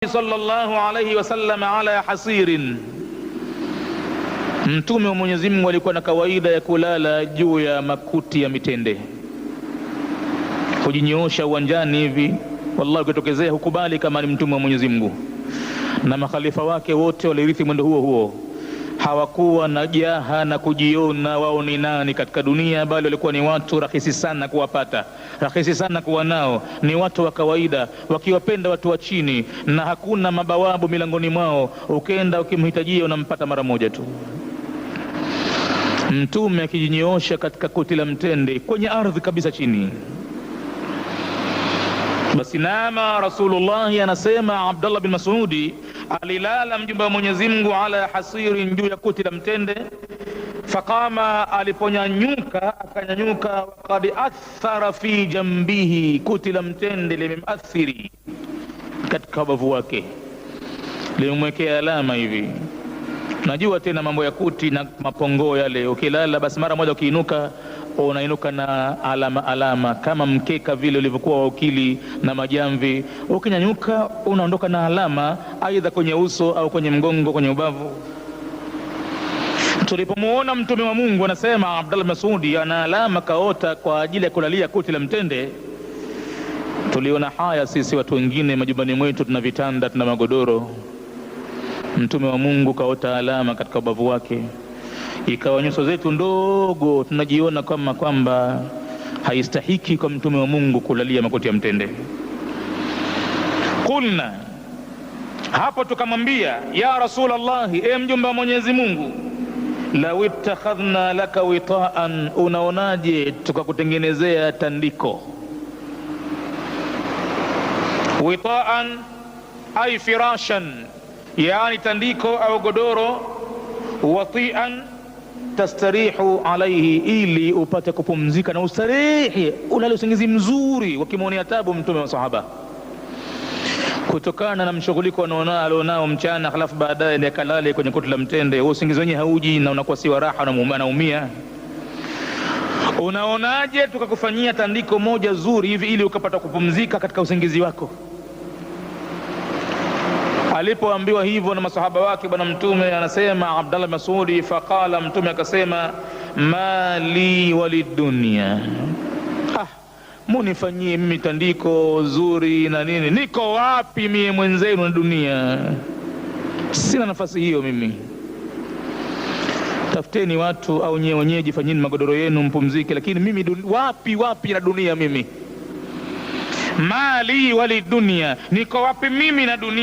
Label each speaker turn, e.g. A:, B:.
A: sallallahu alayhi wasallam ala hasirin, Mtume wa Mwenyezi Mungu alikuwa na kawaida ya kulala juu ya makuti ya mitende, kujinyoosha uwanjani hivi. Wallahi ukitokezea hukubali kama ni Mtume wa Mwenyezi Mungu. Na makhalifa wake wote walirithi mwendo huo huo, hawakuwa na jaha na kujiona wao ni nani katika dunia, bali walikuwa ni watu rahisi sana kuwapata, rahisi sana kuwa nao, ni watu wa kawaida, wakiwapenda watu wa chini, na hakuna mabawabu milangoni mwao. Ukenda ukimhitajia unampata mara moja tu. Mtume akijinyoosha katika kuti la mtende kwenye ardhi kabisa chini, basi nama Rasulullah, anasema Abdullah bin Mas'udi, alilala mjumbe wa Mwenyezi Mungu ala hasirin, juu ya kuti la mtende. Faqama, aliponyanyuka akanyanyuka, waqad athara fi jambihi, kuti la mtende limemathiri katika bavu wake, limemwekea alama hivi. Najua tena mambo ya kuti na mapongoo yale, ukilala basi mara moja ukiinuka unainuka na alama alama, kama mkeka vile ulivyokuwa wa ukili na majamvi. Ukinyanyuka unaondoka na alama, aidha kwenye uso au kwenye mgongo, kwenye ubavu. Tulipomuona Mtume wa Mungu, anasema Abdullah Masudi, ana alama kaota kwa ajili ya kulalia kuti la mtende, tuliona haya sisi watu wengine majumbani mwetu, tuna vitanda, tuna magodoro. Mtume wa Mungu kaota alama katika ubavu wake, ikawa nyuso zetu ndogo tunajiona kama kwamba haistahiki kwa Mtume wa Mungu kulalia makuti ya mtende. Kulna, hapo tukamwambia, ya Rasulullah, mjumbe wa Mwenyezi Mungu, law ittakhadhna laka witaan, unaonaje tukakutengenezea tandiko. Witaan ay firashan, yani tandiko au godoro. Watian tastarihu alaihi, ili upate kupumzika na ustarehe, ulale usingizi mzuri. Wakimwonea tabu Mtume wa sahaba kutokana na mshughuliko alionao mchana, halafu baadaye ndiye kalale kwenye kuti la mtende, usingizi wenyewe hauji na unakuwa si wa raha, na anaumia. Unaonaje tukakufanyia tandiko moja zuri hivi ili ukapata kupumzika katika usingizi wako? Alipoambiwa hivyo na masahaba wake, bwana Mtume anasema Abdullah Masudi, faqala, Mtume akasema, mali walidunia, munifanyie mimi tandiko zuri na nini, niko wapi mie mwenzenu na dunia? Sina nafasi hiyo mimi. Tafuteni watu au nyewe wenyewe jifanyeni magodoro yenu mpumzike, lakini mimi wapi na dunia mimi? Mali walidunia, niko wapi mimi na dunia?